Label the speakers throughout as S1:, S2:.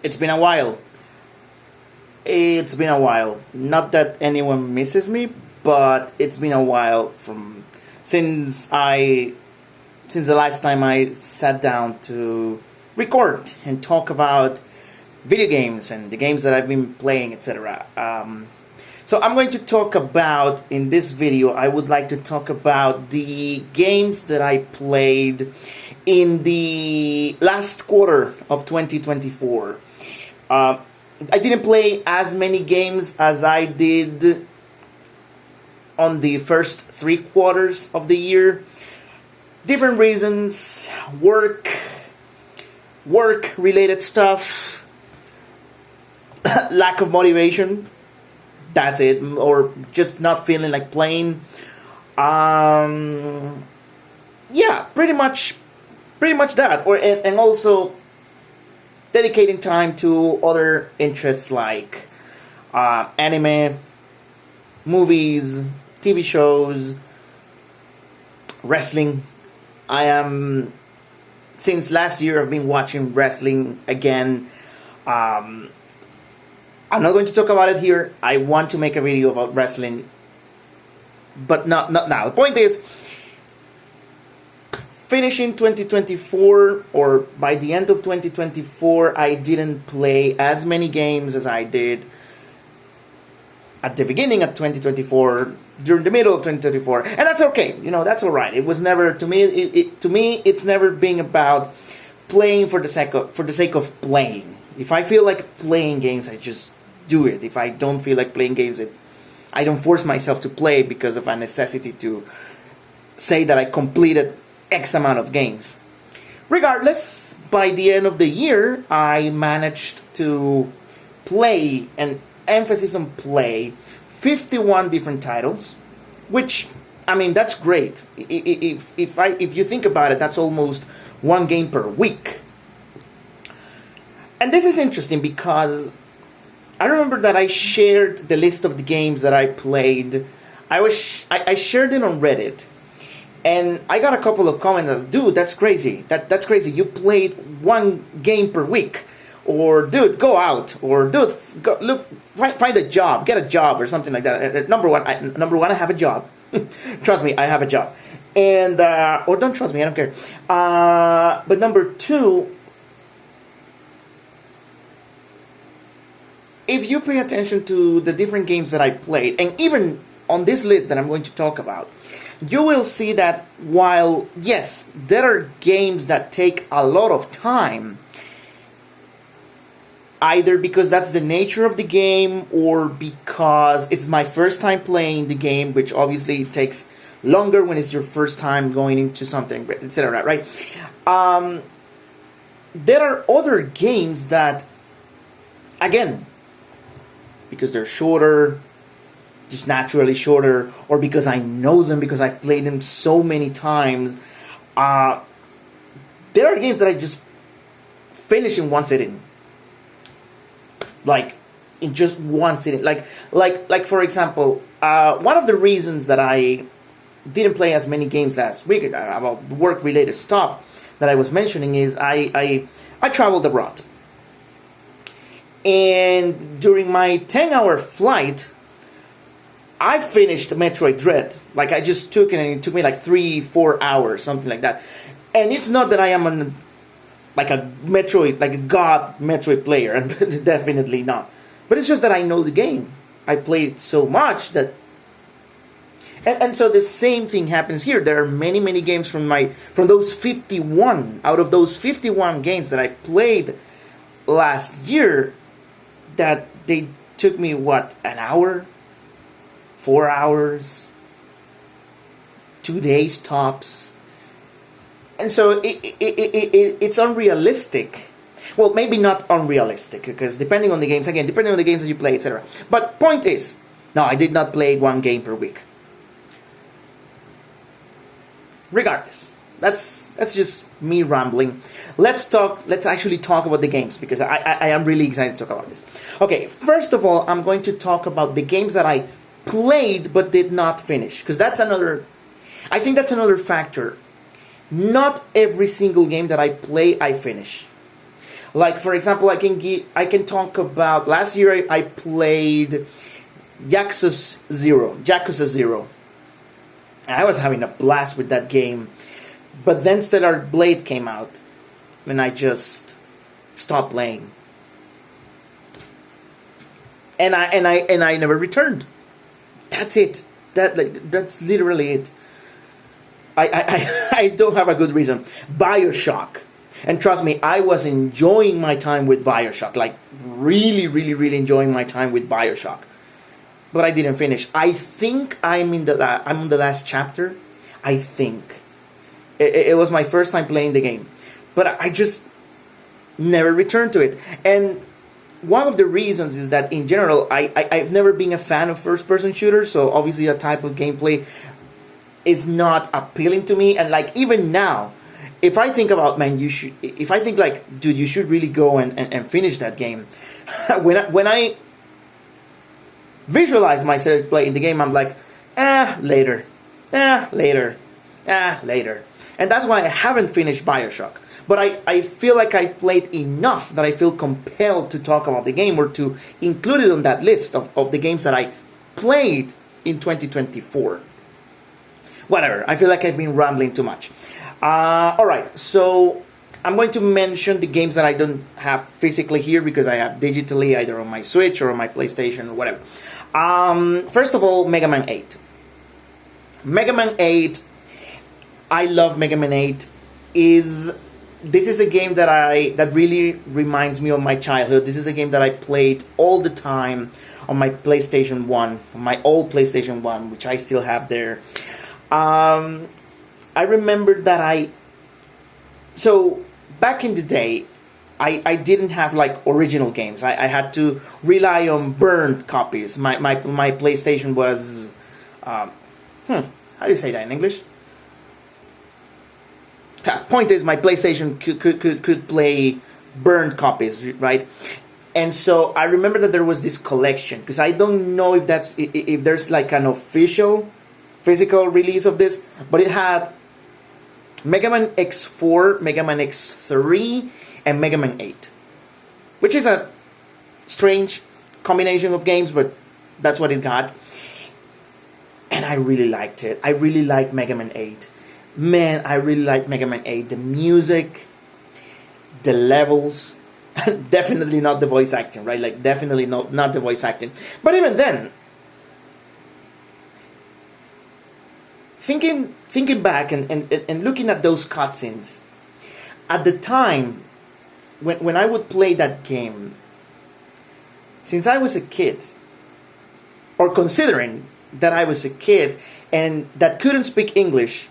S1: It's been a while. It's been a while. Not that anyone misses me, but it's been a while from since the last time I sat down to record and talk about video games and the games that I've been playing, etc. So I'm going to talk about, in this video, I would like to talk about the games that I played in the last quarter of 2024. I didn't play as many games as I did on the first 3 quarters of the year. Different reasons, work-related stuff, lack of motivation, that's it, or just not feeling like playing. Yeah, pretty much that, and also dedicating time to other interests like anime, movies, TV shows, wrestling. Since last year I've been watching wrestling again. I'm not going to talk about it here. I want to make a video about wrestling, but not now. The point is, finishing 2024, or by the end of 2024, I didn't play as many games as I did at the beginning of 2024, during the middle of 2024, and that's okay. That's all right. It was never, to me. It's never been about playing for the sake of playing. If I feel like playing games, I just do it. If I don't feel like playing games, I don't force myself to play because of a necessity to say that I completed X amount of games. Regardless, by the end of the year, I managed to play, and emphasis on play, 51 different titles, which, that's great. If you think about it, that's almost 1 game per week. And this is interesting because I remember that I shared the list of the games that I played. I shared it on Reddit, and I got a couple of comments of, dude, that's crazy. That's crazy. You played 1 game per week. Or, dude, go out. Or, dude, find a job. Get a job or something like that. Number one, I have a job. Trust me, I have a job. And, or don't trust me, I don't care. But number 2, if you pay attention to the different games that I played, and even on this list that I'm going to talk about, you will see that while, yes, there are games that take a lot of time, either because that's the nature of the game or because it's my first time playing the game, which obviously takes longer when it's your first time going into something, etc., right? There are other games that, again, because they're shorter, just naturally shorter, or because I know them, because I've played them so many times, there are games that I just finish in one sitting. Like, in just one sitting. Like for example, one of the reasons that I didn't play as many games last week about work-related stuff that I was mentioning is I traveled abroad. And during my 10-hour flight, I finished Metroid Dread. Like, I just took it, and it took me like 3-4 hours, something like that. And it's not that I am a god Metroid player, and definitely not. But it's just that I know the game. I played so much that, and so the same thing happens here. There are many games from those 51 out of those 51 games that I played last year that they took me an hour, 4 hours, 2 days tops. And so it's unrealistic. Well, maybe not unrealistic, because depending on the games that you play, etc. But point is, no, I did not play 1 game per week. Regardless, that's just me rambling. Let's actually talk about the games, because I am really excited to talk about this. Okay, first of all, I'm going to talk about the games that I played but did not finish, because I think that's another factor. Not every single game that I play, I finish. Like, for example, I can talk about last year I played Yakuza 0. I was having a blast with that game. But then Stellar Blade came out, and I just stopped playing. And I never returned. That's it. That's literally it. I don't have a good reason. BioShock. And trust me, I was enjoying my time with BioShock. Like, really, really, really enjoying my time with BioShock. But I didn't finish. I think I'm on the last chapter. I think. It was my first time playing the game. But I just never returned to it. And one of the reasons is that, in general, I've never been a fan of first-person shooters. So, obviously, that type of gameplay is not appealing to me. And, like, even now, if I think about, man, if I think, like, dude, you should really go and finish that game. when I visualize myself playing the game, I'm like, later. Later. And that's why I haven't finished BioShock. But I feel like I've played enough that I feel compelled to talk about the game or to include it on that list of the games that I played in 2024. Whatever, I feel like I've been rambling too much. Alright, so I'm going to mention the games that I don't have physically here because I have digitally either on my Switch or on my PlayStation or whatever. First of all, Mega Man 8. Mega Man 8, I love Mega Man 8. This is a game that really reminds me of my childhood. This is a game that I played all the time on my PlayStation 1, on my old PlayStation 1, which I still have there. I remember that so back in the day, I didn't have like original games. I had to rely on burned copies. My PlayStation was, how do you say that in English? Point is, my PlayStation could play burned copies, right? And so I remember that there was this collection, because I don't know if there's like an official physical release of this, but it had Mega Man X4, Mega Man X3, and Mega Man 8, which is a strange combination of games, but that's what it got. And I really liked it. I really liked Mega Man 8. Man, I really like Mega Man 8. The music, the levels, definitely not the voice acting, right? Like, definitely not the voice acting. But even then, thinking back and looking at those cutscenes, at the time, when I would play that game, since I was a kid, or considering that I was a kid and that couldn't speak English,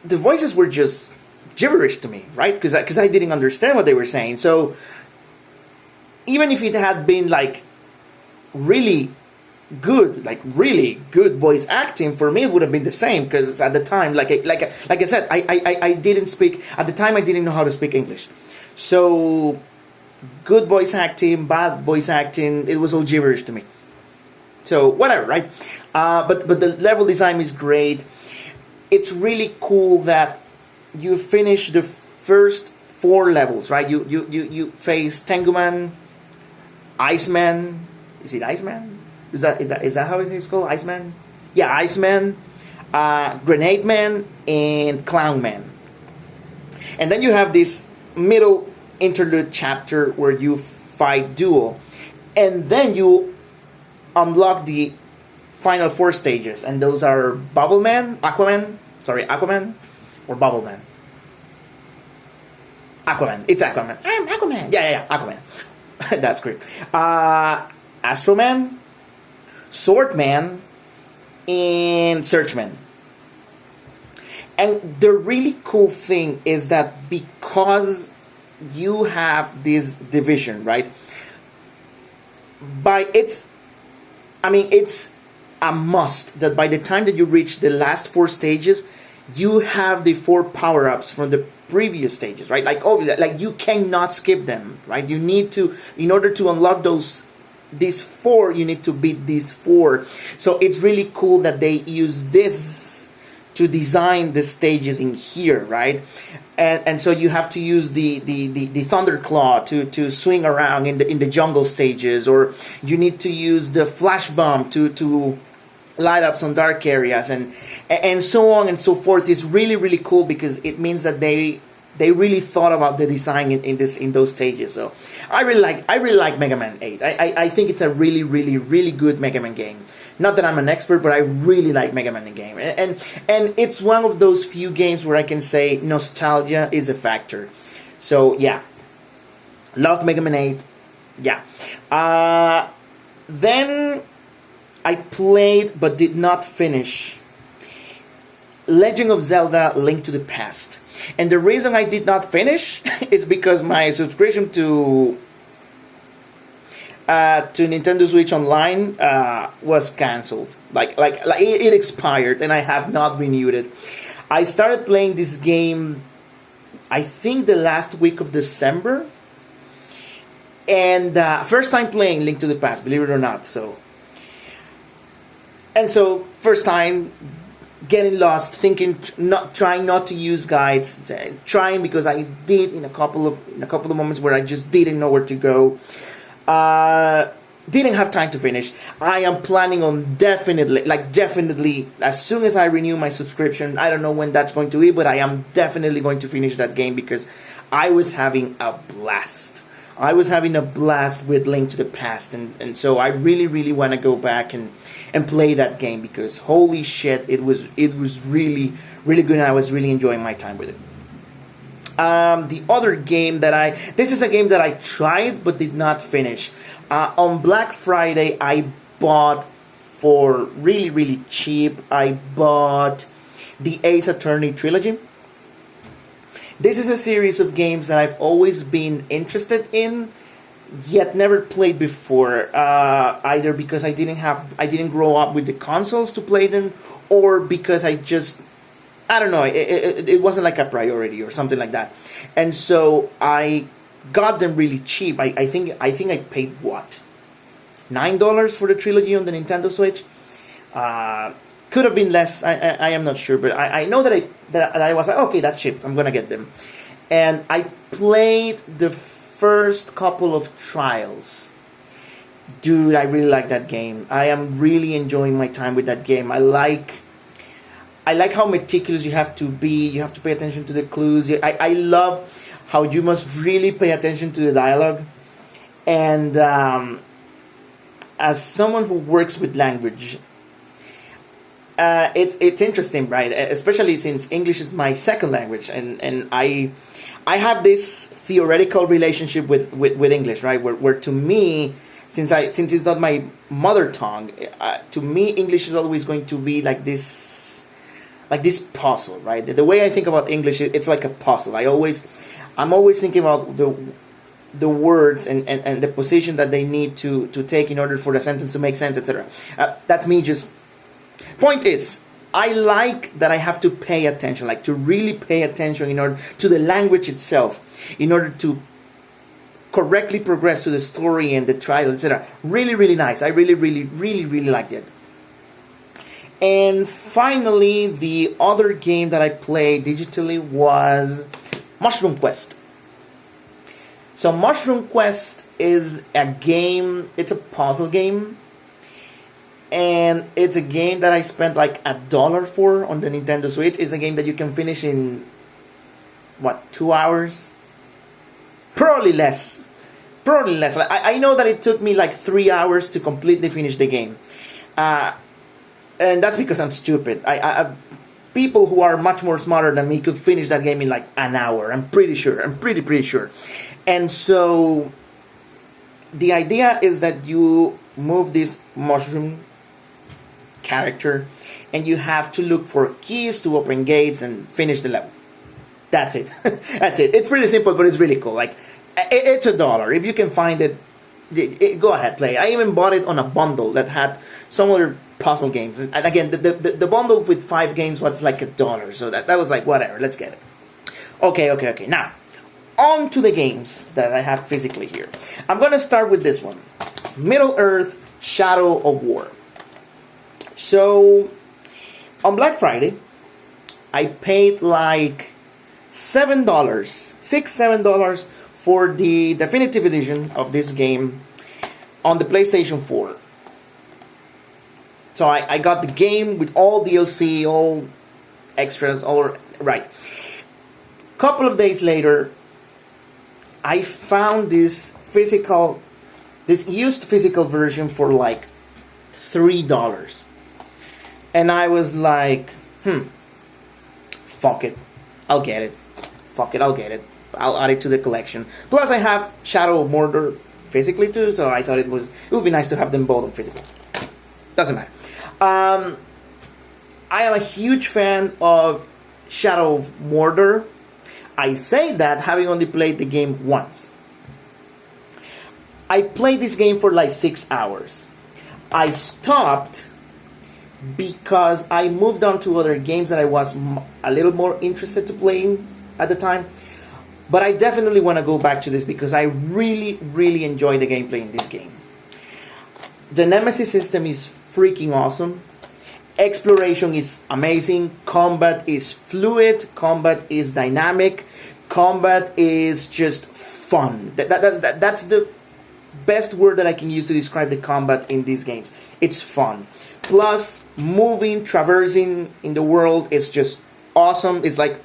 S1: the voices were just gibberish to me, right? Because I didn't understand what they were saying. So even if it had been like really good voice acting, for me it would have been the same. Because at the time, like I said, I didn't speak at the time. I didn't know how to speak English. So good voice acting, bad voice acting, it was all gibberish to me. So whatever, right? But the level design is great. It's really cool that you finish the first 4 levels, right? You face Tenguman, Iceman. Is it Iceman? Is that how it's called? Iceman? Yeah, Iceman, Grenade Man, and Clown Man. And then you have this middle interlude chapter where you fight Duo, and then you unlock the final 4 stages, and those are Aquaman, or Bubbleman. Aquaman. It's Aquaman. I'm Aquaman. Yeah, Aquaman. That's great. Astroman, Swordman, and Searchman. And the really cool thing is that because you have this division, right? It's a must that by the time that you reach the last 4 stages, you have the 4 power-ups from the previous stages, right? Like you cannot skip them, right? You need to, in order to unlock these 4, you need to beat these 4. So it's really cool that they use this design the stages in here, right? And so you have to use the thunderclaw to swing around in the jungle stages, or you need to use the flash bomb to light up some dark areas, and so on and so forth. Is really, really cool because it means that they really thought about the design in those stages. So I really like Mega Man 8. I think it's a really, really, really good Mega Man game. Not that I'm an expert, but I really like Mega Man the game, and it's one of those few games where I can say nostalgia is a factor. So yeah, loved Mega Man 8. Yeah. Then I played but did not finish Legend of Zelda: Link to the Past. And the reason I did not finish is because my subscription to Nintendo Switch Online was canceled. Like it expired, and I have not renewed it. I started playing this game, I think, the last week of December, and first time playing Link to the Past, believe it or not. So first time getting lost, trying not to use guides, trying because I did in a couple of moments where I just didn't know where to go. Didn't have time to finish. I am planning on definitely, as soon as I renew my subscription, I don't know when that's going to be, but I am definitely going to finish that game because I was having a blast. I was having a blast with Link to the Past, and so I really, really want to go back and play that game because holy shit, it was really, really good, and I was really enjoying my time with it. The other game this is a game that I tried but did not finish. On Black Friday, I bought for really, really cheap. I bought the Ace Attorney trilogy. This is a series of games that I've always been interested in, yet never played before. Either because I didn't grow up with the consoles to play them, or because I don't know, it wasn't like a priority or something like that. And so I got them really cheap. I think I paid what? $9 for the trilogy on the Nintendo Switch. Could have been less. I am not sure, but I know that I was like, okay, that's cheap. I'm gonna get them. And I played the first couple of trials. Dude, I really like that game. I am really enjoying my time with that game. I like how meticulous you have to be. You have to pay attention to the clues. I love how you must really pay attention to the dialogue. And as someone who works with language, it's interesting, right? Especially since English is my second language, and I have this theoretical relationship with English, right? Where to me, since it's not my mother tongue, to me English is always going to be like this puzzle, right? The way I think about English, it's like a puzzle. I'm always thinking about the words and the position that they need to take in order for the sentence to make sense, etc. That's me. Just point is, I like that I have to pay attention, like to really pay attention in order to the language itself, in order to correctly progress to the story and the trial, etc. Really, really nice. I really, really, really, really liked it. And finally, the other game that I played digitally was Mushroom Quest. So Mushroom Quest is a game, it's a puzzle game. And it's a game that I spent like $1 for on the Nintendo Switch. It's a game that you can finish in, 2 hours? Probably less. I know that it took me like 3 hours to completely finish the game. And that's because I'm stupid. People who are much more smarter than me could finish that game in like an hour. I'm pretty sure. I'm pretty sure. And so the idea is that you move this mushroom character and you have to look for keys to open gates and finish the level. That's it. That's it. It's pretty simple, but it's really cool. Like, it's $1. If you can find it, go ahead, play. I even bought it on a bundle that had some other puzzle games. And again, the bundle with 5 games was like $1. So that was like, whatever, let's get it. Okay. Now, on to the games that I have physically here. I'm going to start with this one. Middle-earth: Shadow of War. So, on Black Friday, I paid like $7, $7 for the definitive edition of this game on the PlayStation 4. So I got the game with all DLC, all extras, all right. Couple of days later, I found this used physical version for like $3. And I was like, fuck it, I'll get it. Fuck it, I'll get it. I'll add it to the collection. Plus I have Shadow of Mordor physically too, so I thought it would be nice to have them both on physical. Doesn't matter. I am a huge fan of Shadow of Mordor. I say that having only played the game once. I played this game for like 6 hours. I stopped because I moved on to other games that I was a little more interested to playing at the time. But I definitely want to go back to this because I really, really enjoy the gameplay in this game. The Nemesis system is freaking awesome. Exploration is amazing. Combat is fluid. Combat is dynamic. Combat is just fun. That's the best word that I can use to describe the combat in these games. It's fun. Plus, moving, traversing in the world is just awesome. It's like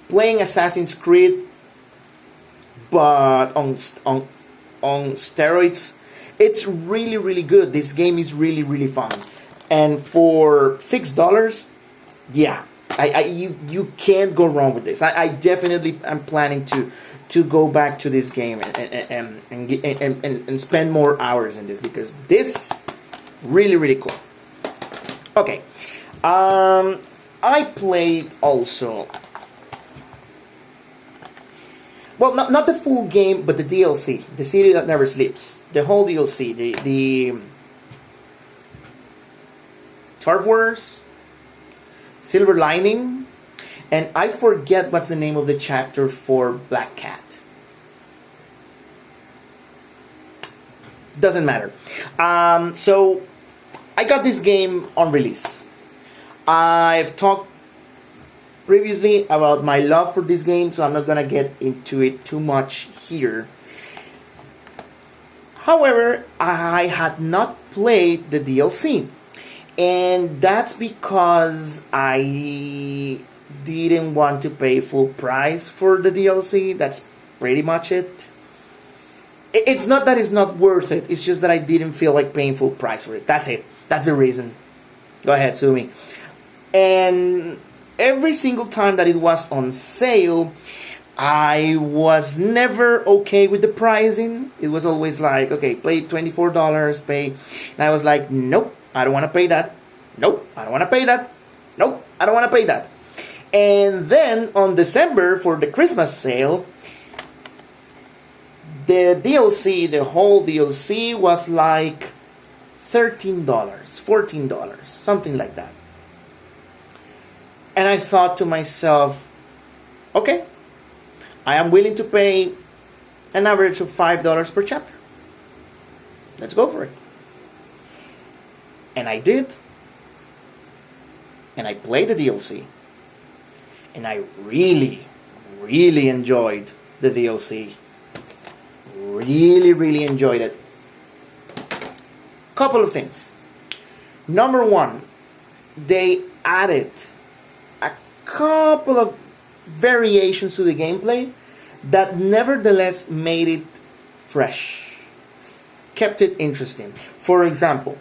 S1: playing Assassin's Creed, but on steroids. It's really, really good. This game is really, really fun. And for $6, yeah, you can't go wrong with this. I definitely am planning to go back to this game and spend more hours in this because this really, really cool. Okay, I played also. Well, not the full game, but the DLC, The City That Never Sleeps, the whole DLC, the Turf Wars, Silver Lining, and I forget what's the name of the chapter for Black Cat. Doesn't matter. So I got this game on release. I've talked previously about my love for this game, so I'm not gonna get into it too much here. However, I had not played the DLC, and that's because I didn't want to pay full price for the DLC. That's pretty much it. It's not that it's not worth it, it's just that I didn't feel like paying full price for it. That's it. That's the reason. Go ahead, sue me. And every single time that it was on sale, I was never okay with the pricing. It was always like, okay, pay $24, pay. And I was like, nope, I don't want to pay that. Nope, I don't want to pay that. Nope, I don't want to pay that. And then on December for the Christmas sale, the DLC, the whole DLC was like $13, $14, something like that. And I thought to myself, okay, I am willing to pay an average of $5 per chapter. Let's go for it. And I did. And I played the DLC. And I really, really enjoyed the DLC. Really, really enjoyed it. Couple of things. Number one, they added a couple of variations to the gameplay that nevertheless made it fresh, kept it interesting. For example,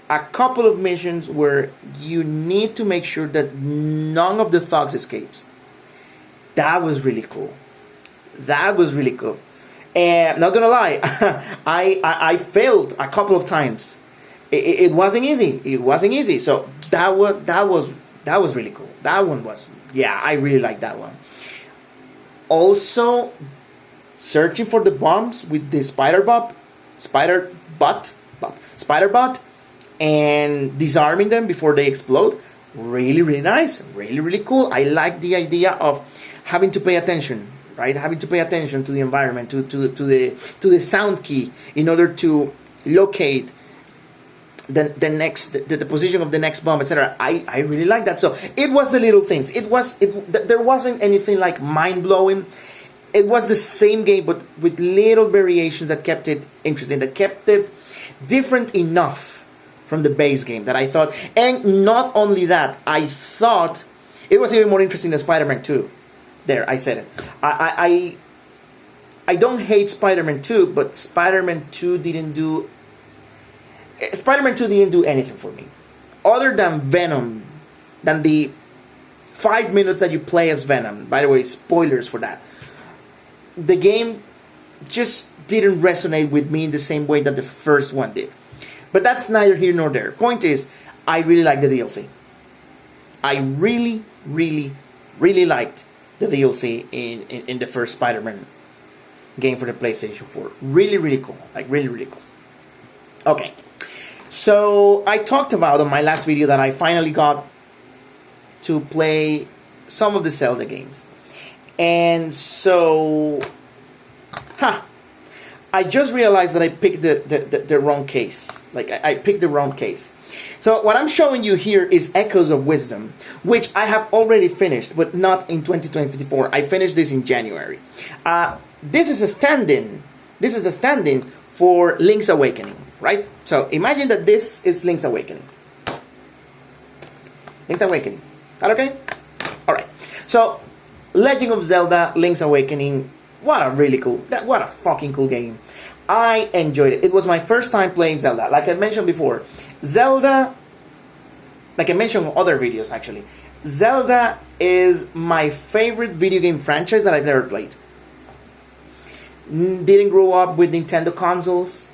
S1: a couple of missions where you need to make sure that none of the thugs escapes. That was really cool. That was really cool. And not gonna lie, I failed a couple of times. It wasn't easy. It wasn't easy. So that was really cool. That one was, yeah, I really like that one. Also, searching for the bombs with the spider bot, and disarming them before they explode. Really, really nice. Really, really cool. I like the idea of having to pay attention, right? Having to pay attention to the environment, to the sound key in order to locate the position of the next bomb, etc. I really like that. So it was the little things. There wasn't anything like mind blowing. It was the same game, but with little variations that kept it interesting, that kept it different enough from the base game that I thought. And not only that, I thought it was even more interesting than Spider-Man 2. There, I said it. I don't hate Spider-Man 2, but Spider-Man 2 didn't do anything for me. Other than Venom, than the 5 minutes that you play as Venom. By the way, spoilers for that. The game just didn't resonate with me in the same way that the first one did. But that's neither here nor there. Point is, I really like the DLC. I really, really, really liked the DLC in the first Spider-Man game for the PlayStation 4. Really, really cool. Like, really, really cool. Okay. So, I talked about on my last video that I finally got to play some of the Zelda games. And so, I just realized that I picked the wrong case. Like, I picked the wrong case. So what I'm showing you here is Echoes of Wisdom, which I have already finished, but not in 2024. I finished this in January. This is a stand-in. This is a stand-in for Link's Awakening, right? So imagine that this is Link's Awakening. Link's Awakening. That okay? All right. So Legend of Zelda: Link's Awakening. What a fucking cool game. I enjoyed it. It was my first time playing Zelda. Like I mentioned before, Zelda, like I mentioned in other videos actually, Zelda is my favorite video game franchise that I've ever played. Didn't grow up with Nintendo consoles.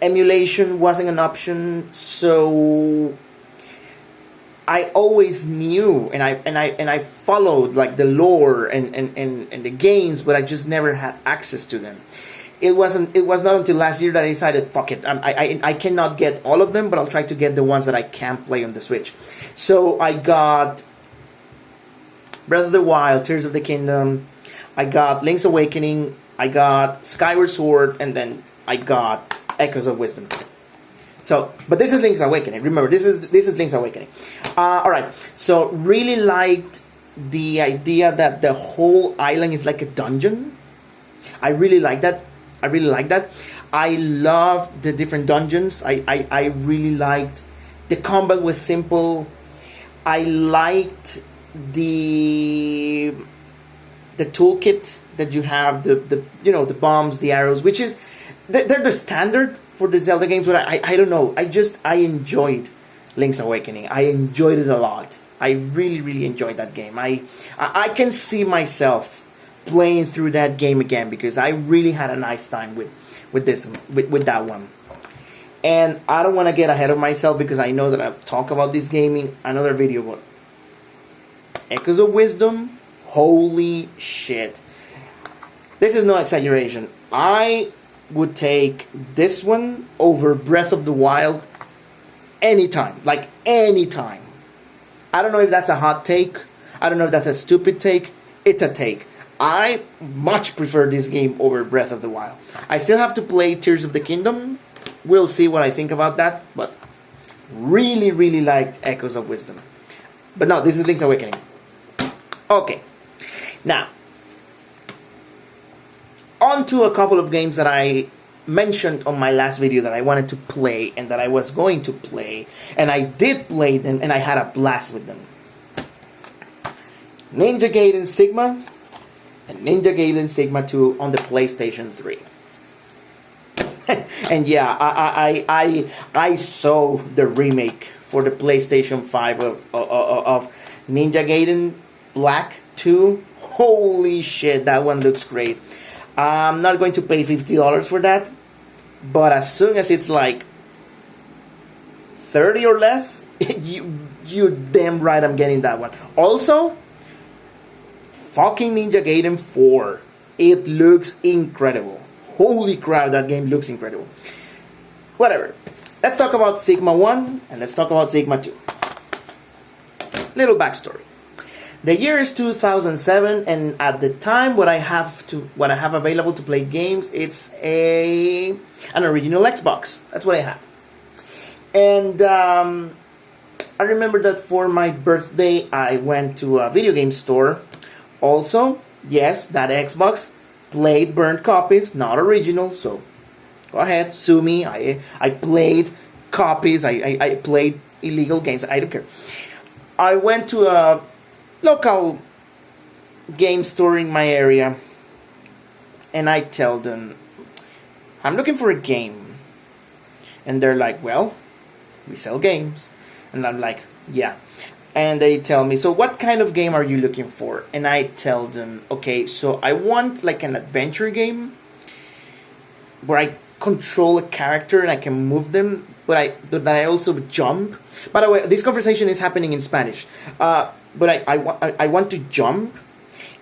S1: Emulation wasn't an option, so I always knew and I followed like the lore and the games, but I just never had access to them. It was not until last year that I decided, fuck it, I cannot get all of them, but I'll try to get the ones that I can play on the Switch. So I got Breath of the Wild, Tears of the Kingdom, I got Link's Awakening, I got Skyward Sword, and then I got Echoes of Wisdom. So, but this is Link's Awakening. Remember, this is Link's Awakening. All right. So, really liked the idea that the whole island is like a dungeon. I really like that. I loved the different dungeons. I really liked the combat was simple. I liked the toolkit that you have, the bombs, the arrows, which is they're the standard for the Zelda games, but I don't know. I enjoyed Link's Awakening. I enjoyed it a lot. I really, really enjoyed that game. I can see myself playing through that game again because I really had a nice time with that one. And I don't want to get ahead of myself because I know that I'll talk about this game in another video, but Echoes of Wisdom, holy shit. This is no exaggeration. I would take this one over Breath of the Wild anytime. Like, anytime. I don't know if that's a hot take. I don't know if that's a stupid take. It's a take. I much prefer this game over Breath of the Wild. I still have to play Tears of the Kingdom. We'll see what I think about that. But really, really liked Echoes of Wisdom. But no, this is Link's Awakening. Okay. Now, on to a couple of games that I mentioned on my last video that I wanted to play and that I was going to play. And I did play them and I had a blast with them. Ninja Gaiden Sigma and Ninja Gaiden Sigma 2 on the PlayStation 3. And yeah, I saw the remake for the PlayStation 5 of Ninja Gaiden Black 2. Holy shit, that one looks great. I'm not going to pay $50 for that, but as soon as it's like 30 or less, you're damn right I'm getting that one. Also, fucking Ninja Gaiden 4. It looks incredible. Holy crap, that game looks incredible. Whatever. Let's talk about Sigma 1 and let's talk about Sigma 2. Little backstory. The year is 2007, and at the time, what I have available to play games, it's an original Xbox. That's what I had. And I remember that for my birthday, I went to a video game store. Also, yes, that Xbox played burnt copies, not original. So go ahead, sue me. I played copies. I played illegal games. I don't care. I went to a local game store in my area, and I tell them, I'm looking for a game. And they're like, well, we sell games. And I'm like, yeah. And they tell me, so what kind of game are you looking for? And I tell them, okay, so I want like an adventure game where I control a character and I can move them, but I also jump. By the way, this conversation is happening in Spanish. But I want to jump,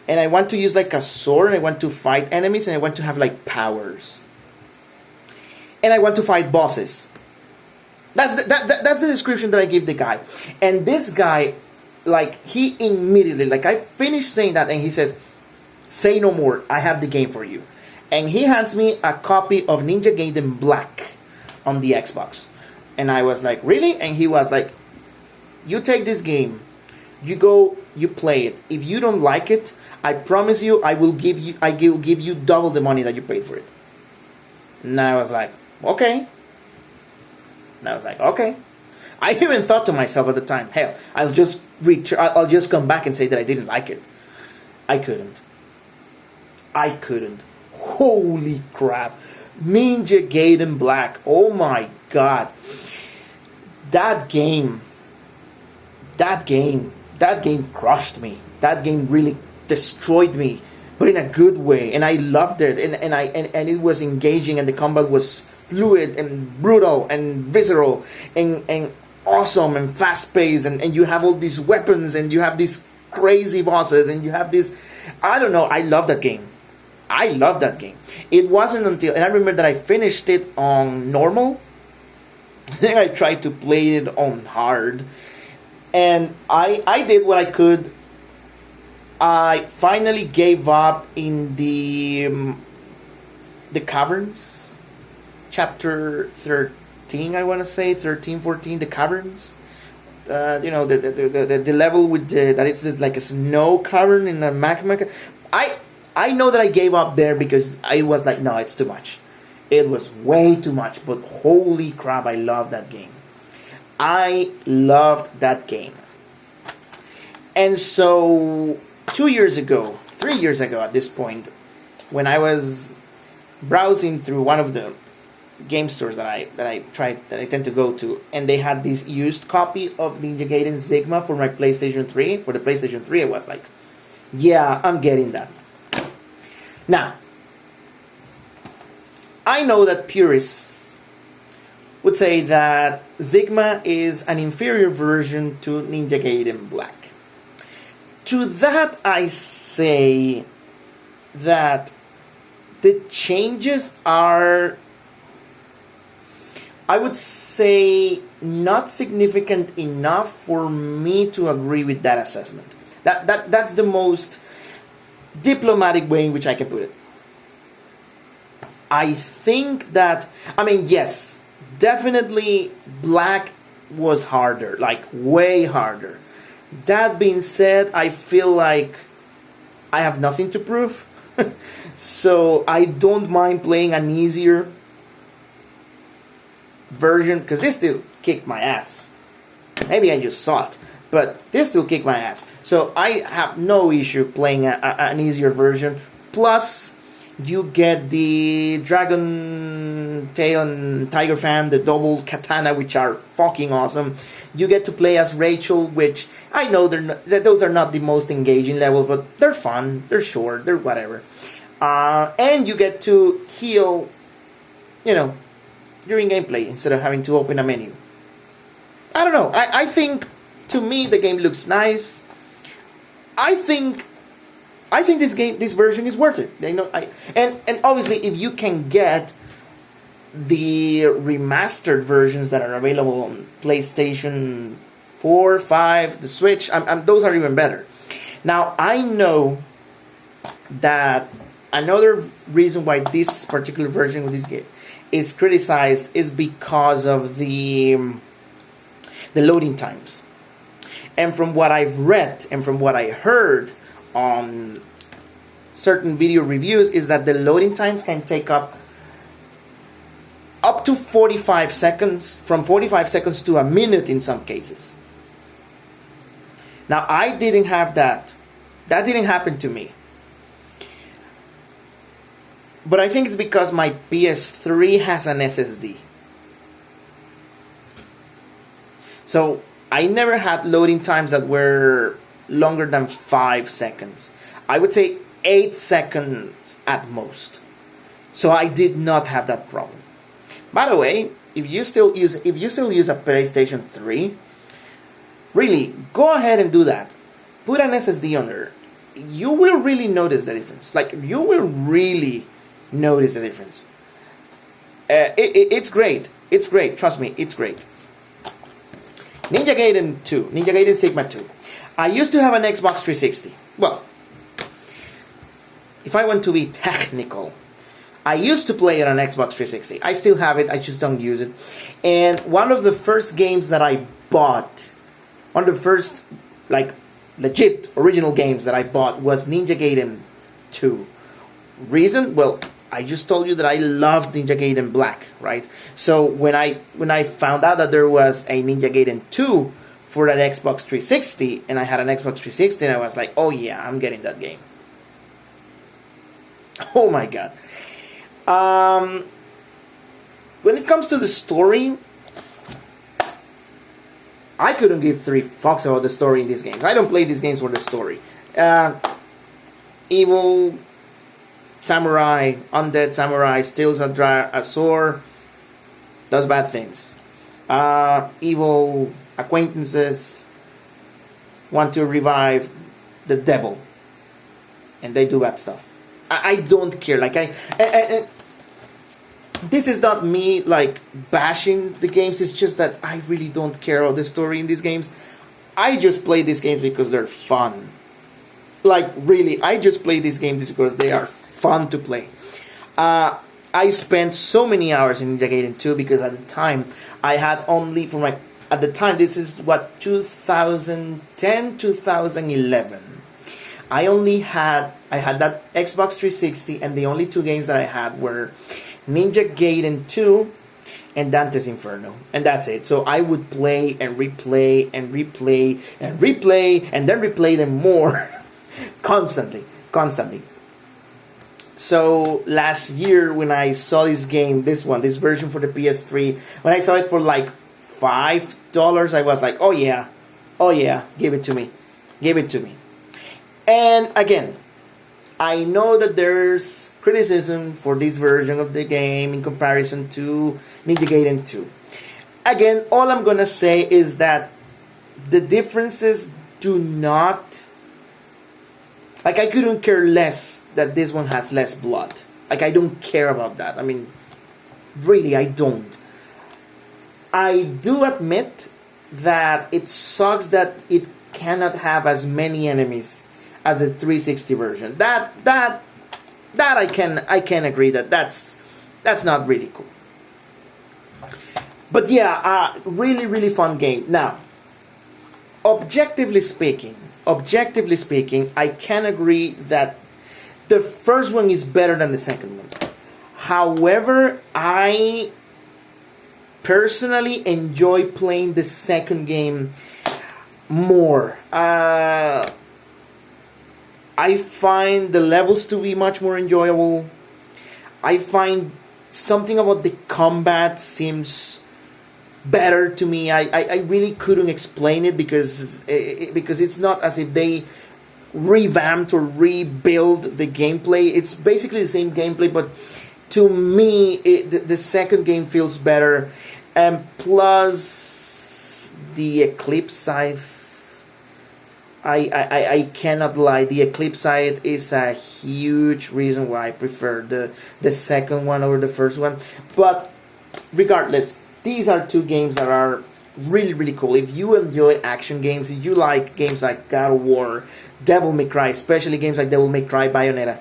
S1: and I want to use like a sword, and I want to fight enemies, and I want to have like powers. And I want to fight bosses. That's the description that I give the guy. And this guy, like, he immediately, like, I finished saying that, and he says, say no more, I have the game for you. And he hands me a copy of Ninja Gaiden Black on the Xbox. And I was like, really? And he was like, you take this game, you go, you play it. If you don't like it, I promise you, I will give you double the money that you paid for it. And I was like, okay. And I was like, okay. I even thought to myself at the time, hell, I'll just come back and say that I didn't like it. I couldn't. Holy crap. Ninja Gaiden Black. Oh my god. That game crushed me. That game really destroyed me, but in a good way. And I loved it. And it was engaging, and the combat was fluid and brutal and visceral and awesome and fast paced, and you have all these weapons, and you have these crazy bosses, and you have this, I don't know, I love that game. It wasn't until, and I remember that I finished it on normal. Then I tried to play it on hard, and I did what I could. I finally gave up in the caverns. Chapter 13, I want to say 13, 14, the caverns. The level with that it's just like a snow cavern in a magma. I know that I gave up there because I was like, no, it's too much. It was way too much. But holy crap, I love that game. I loved that game. And so 3 years ago at this point, when I was browsing through one of the game stores that I tend to go to, and they had this used copy of Ninja Gaiden Sigma for my PlayStation 3. For the PlayStation 3, I was like, yeah, I'm getting that. Now, I know that purists would say that Sigma is an inferior version to Ninja Gaiden Black. To that I say that the changes are, I would say, not significant enough for me to agree with that assessment. That's the most diplomatic way in which I can put it. I think that, yes, definitely Black was harder, like way harder. That being said, I feel like I have nothing to prove. So I don't mind playing an easier version, because this still kicked my ass. Maybe I just suck, but this still kicked my ass. So I have no issue playing an easier version. Plus, you get the Dragon Tail and Tiger Fan, the double katana, which are fucking awesome. You get to play as Rachel, which I know those are not the most engaging levels, but they're fun, they're short, they're whatever. And you get to heal, during gameplay instead of having to open a menu. I don't know. I think, to me, the game looks nice. I think this version is worth it. And obviously, if you can get the remastered versions that are available on PlayStation 4, 5, the Switch, those are even better. Now, I know that another reason why this particular version of this game is criticized is because of the loading times. And from what I've read and from what I heard on certain video reviews is that the loading times can take up to 45 seconds, from 45 seconds to a minute in some cases. Now, I didn't have that. That didn't happen to me. But I think it's because my PS3 has an SSD. So I never had loading times that were longer than 5 seconds. I would say 8 seconds at most. So I did not have that problem. By the way, if you still use a PlayStation 3, really go ahead and do that. Put an SSD on there. You will really notice the difference. Like, you will really notice the difference. It's great. It's great. Trust me, it's great. Ninja Gaiden 2. Ninja Gaiden Sigma 2. I used to have an Xbox 360. Well, if I want to be technical, I used to play it on Xbox 360. I still have it. I just don't use it. And one of the first games that I bought, one of the first, like, legit original games that I bought was Ninja Gaiden 2. Reason? Well, I just told you that I loved Ninja Gaiden Black, right? So when I found out that there was a Ninja Gaiden 2 for that Xbox 360, and I had an Xbox 360, and I was like, oh yeah, I'm getting that game. Oh my god. When it comes to the story, I couldn't give 3 fucks about the story in these games. I don't play these games for the story. Evil samurai, undead samurai, steals a sword, does bad things. Evil acquaintances want to revive the devil, and they do bad stuff. I don't care. Like, this is not me like bashing the games. It's just that I really don't care about the story in these games. I just play these games because they're fun. Like, really, I just play these games because they are fun to play. I spent so many hours in Ninja Gaiden 2 because at the time I had only at the time, this is what, 2010, 2011. I had that Xbox 360, and the only 2 games that I had were Ninja Gaiden 2 and Dante's Inferno, and that's it. So I would play and replay and replay and replay and then replay them more constantly. So last year when I saw this game, this version for the PS3, when I saw it for like $5, I was like, oh yeah, give it to me. And again, I know that there's criticism for this version of the game in comparison to Ninja Gaiden 2. Again, all I'm gonna say is that the differences do not... Like, I couldn't care less that this one has less blood. Like, I don't care about that. I mean, really, I don't. I do admit that it sucks that it cannot have as many enemies as the 360 version. That I can agree that that's not really cool. But yeah, really fun game. Now, objectively speaking, I can agree that the first one is better than the second one. However, I personally enjoy playing the second game more. I find the levels to be much more enjoyable. I find something about the combat seems better to me. I really couldn't explain it because it's not as if they revamped or rebuilt the gameplay. It's basically the same gameplay, but to me, the second game feels better. And plus, the Eclipse scythe, I cannot lie. The Eclipse scythe is a huge reason why I prefer the second one over the first one. But regardless, these are 2 games that are really cool. If you enjoy action games, if you like games like God of War, Devil May Cry, especially games like Devil May Cry, Bayonetta,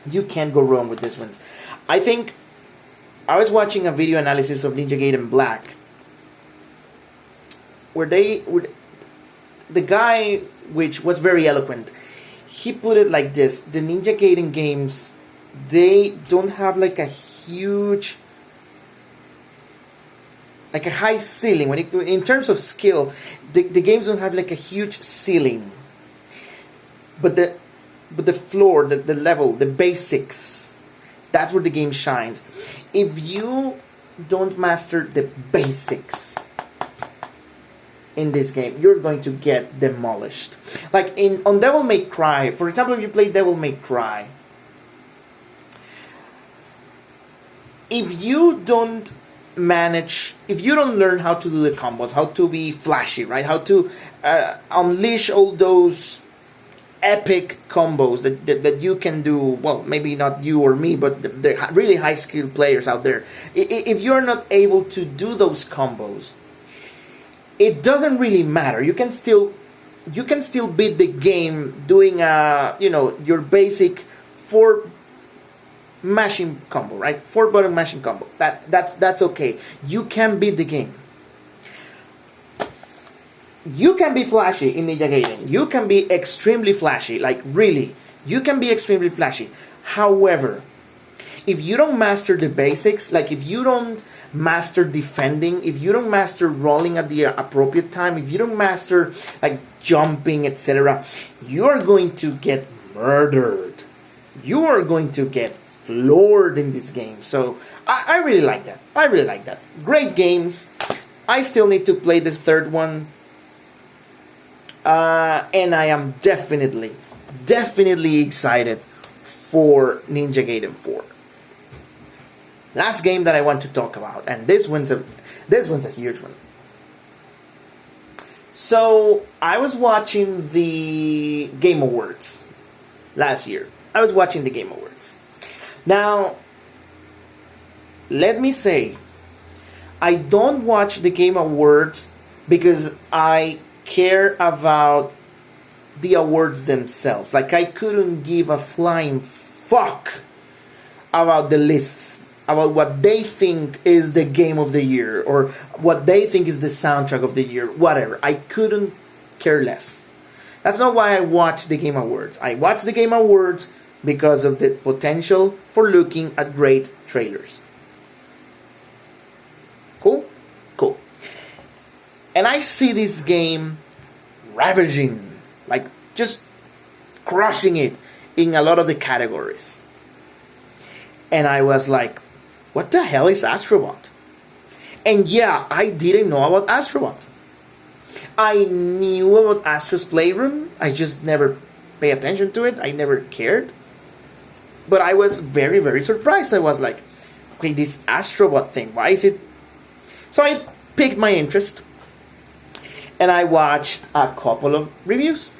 S1: You can't go wrong with this one. I think I was watching a video analysis of Ninja Gaiden Black, where the guy, which was very eloquent, he put it like this: the Ninja Gaiden games, they don't have like a huge, like a high ceiling in terms of skill. The games don't have like a huge ceiling, but the floor, the level, the basics, that's where the game shines. If you don't master the basics in this game, you're going to get demolished. Like on Devil May Cry, for example, if you play Devil May Cry, if you don't learn how to do the combos, how to be flashy, right, how to unleash all those epic combos that you can do, well, maybe not you or me, but the really high skilled players out there, if you're not able to do those combos, it doesn't really matter. You can still beat the game doing your basic 4 mashing combo, right? 4 button mashing combo. That's okay. You can beat the game. You can be flashy in Ninja Gaiden. You can be extremely flashy, like really. You can be extremely flashy. However, if you don't master the basics, like if you don't master defending, if you don't master rolling at the appropriate time, if you don't master like jumping, etc., you are going to get murdered. You are going to get floored in this game. So I really like that. I really like that. Great games. I still need to play the third one. And I am definitely excited for Ninja Gaiden 4. Last game that I want to talk about, and this one's a huge one. So I was watching the Game Awards last year. I was watching the Game Awards. Now, let me say, I don't watch the Game Awards because I care about the awards themselves. Like, I couldn't give a flying fuck about the lists, about what they think is the game of the year, or what they think is the soundtrack of the year, whatever. I couldn't care less. That's not why I watch the Game Awards. I watch the Game Awards because of the potential for looking at great trailers. Cool? Cool. And I see this game ravaging, like just crushing it in a lot of the categories. And I was like, what the hell is Astrobot? And yeah, I didn't know about Astrobot. I knew about Astro's Playroom. I just never paid attention to it. I never cared. But I was very, very surprised. I was like, okay, this Astrobot thing, why is it? So I piqued my interest. And I watched a couple of reviews.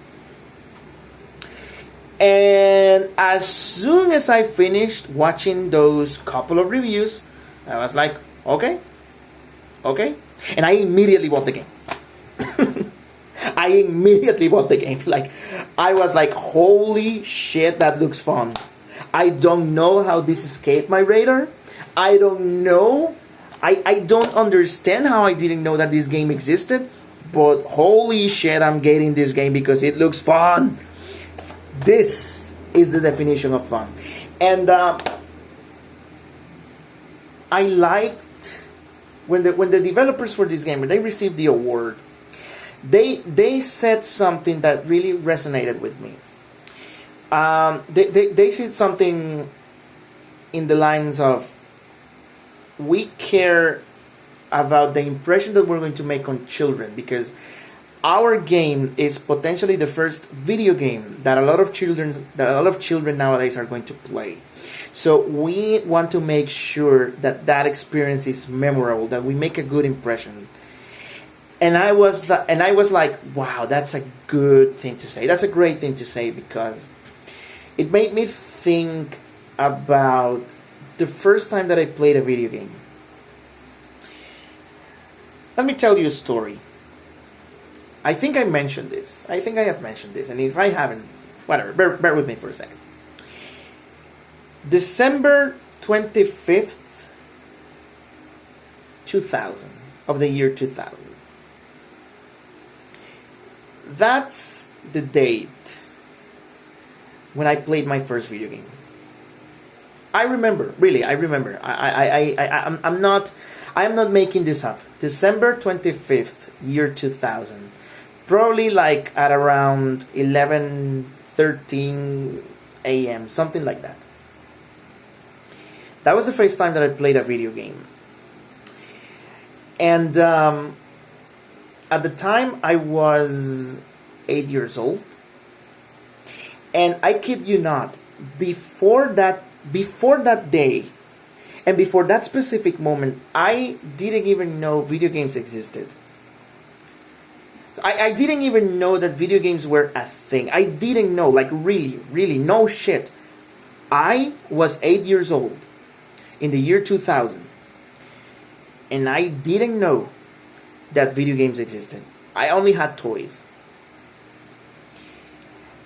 S1: And as soon as I finished watching those couple of reviews, I was like, okay. And I immediately bought the game. I immediately bought the game. Like, I was like, holy shit, that looks fun. I don't know how this escaped my radar. I don't know. I don't understand how I didn't know that this game existed. But holy shit, I'm getting this game because it looks fun. This is the definition of fun. And I liked when the developers for this game, when they received the award, they said something that really resonated with me. They said something in the lines of, we care about the impression that we're going to make on children, because our game is potentially the first video game that a lot of children nowadays are going to play. So we want to make sure that experience is memorable, that we make a good impression. And I was like, wow, that's a good thing to say. That's a great thing to say, because it made me think about the first time that I played a video game. Let me tell you a story. I think I mentioned this. I think I have mentioned this. And if I haven't, whatever, bear with me for a second. December 25th, 2000, of the year 2000. That's the date when I played my first video game. I remember, really, I remember. I'm not making this up. December 25th, year 2000. Probably like at around 11:13 a.m., something like that. That was the first time that I played a video game. And at the time, I was 8 years old. And I kid you not, before that day, and before that specific moment, I didn't even know video games existed. I didn't even know that video games were a thing. I didn't know, like really, no shit. I was 8 years old in the year 2000, and I didn't know that video games existed. I only had toys.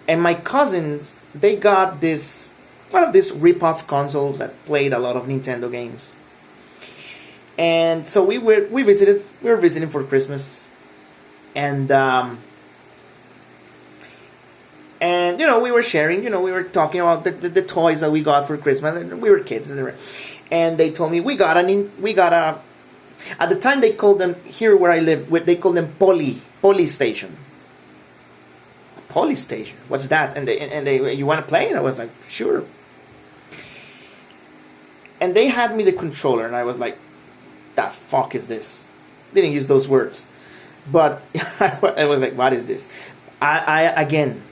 S1: And my cousins, they got one of these rip-off consoles that played a lot of Nintendo games. And so we were visiting for Christmas. And you know, we were sharing, you know, we were talking about the toys that we got for Christmas. And we were kids. And they told me we got a at the time they called them, here where I live, they called them Polystation. Polystation, what's that? And they you want to play? And I was like, sure. And they had me the controller, and I was like, the fuck is this? Didn't use those words, but I was like, what is this? I again,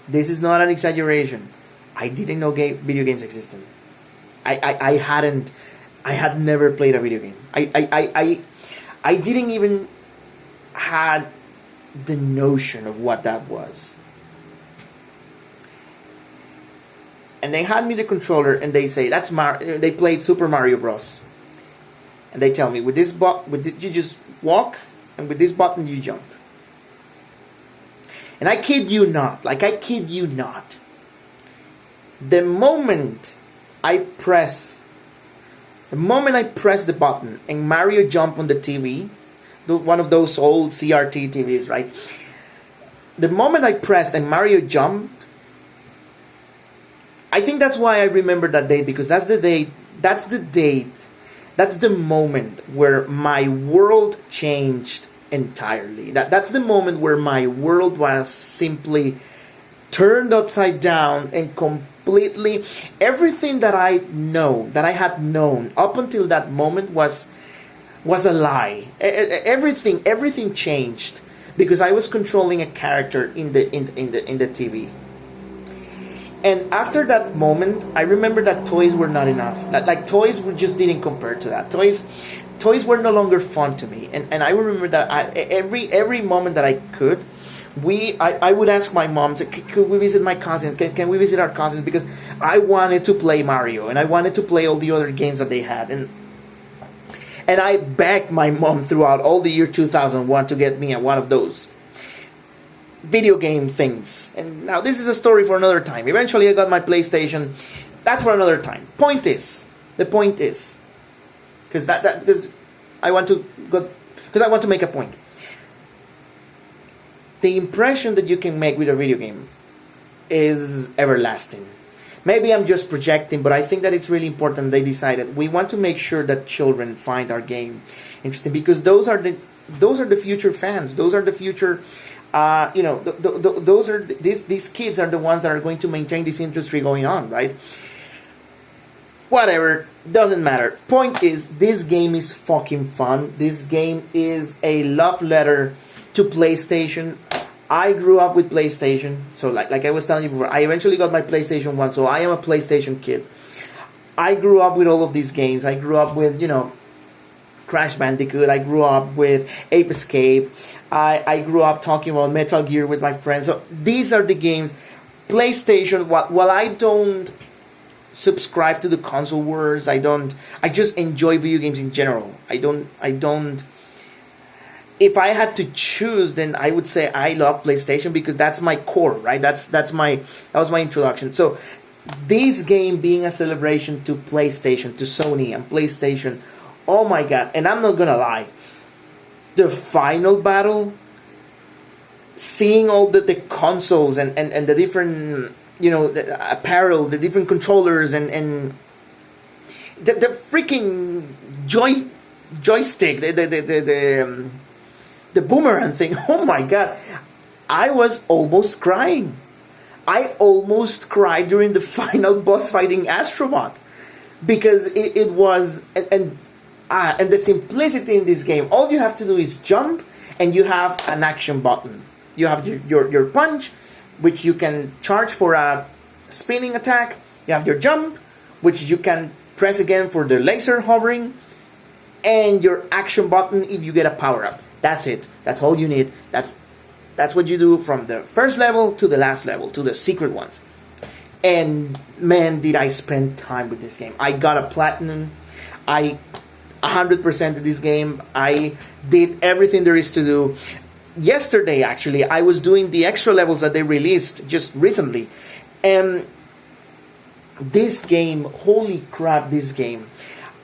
S1: this is not an exaggeration. I didn't know video games existed. I had never played a video game. I didn't even had the notion of what that was. And they had me the controller, and they say that's they played Super Mario Bros. And they tell me with this you just walk, and with this button you jump. And I kid you not, the moment I press the button and Mario jumped on the TV, one of those old CRT TVs, right? The moment I pressed and Mario jumped, I think that's why I remember that date, because that's the date, that's the moment where my world changed entirely. That's the moment where my world was simply turned upside down and completely everything that I had known up until that moment was a lie. Everything changed because I was controlling a character in the TV. And after that moment, I remember that toys were not enough. Like toys just didn't compare to that. Toys were no longer fun to me. And I remember that every moment that I could, I would ask my mom, could we visit my cousins? Can we visit our cousins? Because I wanted to play Mario, and I wanted to play all the other games that they had. And I begged my mom throughout all the year 2001 to get me one of those video game things. And now this is a story for another time. Eventually I got my PlayStation. That's for another time. The point is, because I want to make a point. The impression that you can make with a video game is everlasting. Maybe I'm just projecting, but I think that it's really important. They decided we want to make sure that children find our game interesting, because those are the future fans. Those are the future. These kids are the ones that are going to maintain this industry going on, right? Whatever, doesn't matter. Point is, this game is fucking fun. This game is a love letter to PlayStation. I grew up with PlayStation, so like I was telling you before, I eventually got my PlayStation 1, so I am a PlayStation kid. I grew up with all of these games. I grew up with, Crash Bandicoot. I grew up with Ape Escape. I grew up talking about Metal Gear with my friends. So these are the games. PlayStation, while I don't subscribe to the console wars, I just enjoy video games in general. I don't. If I had to choose, then I would say I love PlayStation because that's my core, right? That was my introduction. So this game being a celebration to PlayStation, to Sony and PlayStation, oh my god, and I'm not gonna lie, the final battle, seeing all the consoles and the different, the apparel, the different controllers, and the freaking joystick, the boomerang thing, oh my god, I was almost crying. I almost cried during the final boss fighting Astrobot, because it was, and the simplicity in this game. All you have to do is jump, and you have an action button. You have your punch, which you can charge for a spinning attack. You have your jump, which you can press again for the laser hovering, and your action button if you get a power up. That's it. That's all you need. That's what you do from the first level to the last level, to the secret ones. And man, did I spend time with this game. I got a platinum. I 100%ed this game. I did everything there is to do. Yesterday, actually, I was doing the extra levels that they released just recently. And this game, holy crap, this game.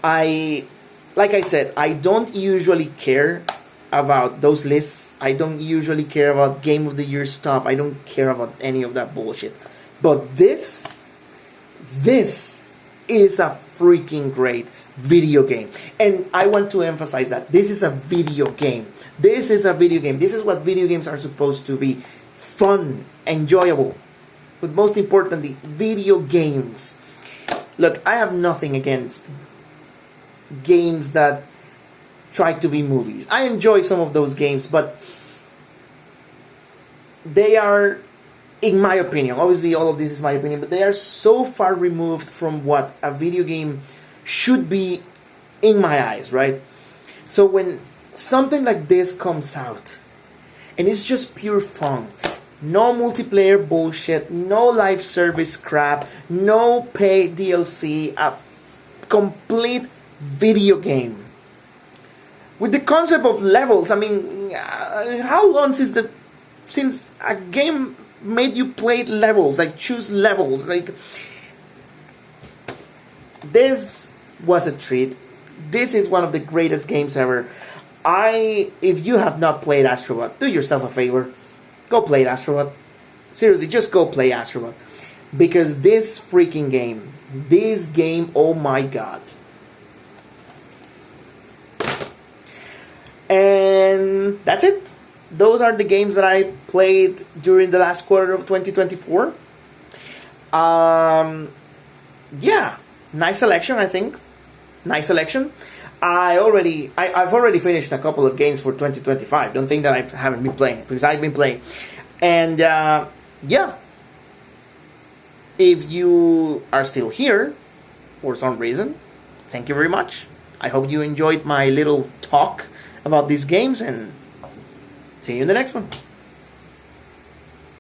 S1: Like I said, I don't usually care about those lists. I don't usually care about Game of the Year stuff. I don't care about any of that bullshit. But this is a freaking great video game. And I want to emphasize that this is a video game. This is a video game. This is what video games are supposed to be. Fun, enjoyable. But most importantly, video games. Look, I have nothing against games that try to be movies. I enjoy some of those games, but they are, in my opinion, obviously all of this is my opinion, but they are so far removed from what a video game should be in my eyes, right? So when something like this comes out, and it's just pure fun, no multiplayer bullshit, no live service crap, no pay DLC, a complete video game with the concept of levels. I mean, how long since a game made you play levels, like choose levels? Like, this was a treat. This is one of the greatest games ever. If you have not played Astrobot, do yourself a favor, go play Astrobot. Seriously, just go play Astrobot, because this freaking game, oh my god. And that's it. Those are the games that I played during the last quarter of 2024. Yeah, nice selection, I think. Nice selection. I've already finished a couple of games for 2025. Don't think that I haven't been playing, because I've been playing. And yeah, if you are still here for some reason, thank you very much. I hope you enjoyed my little talk about these games, and see you in the next one.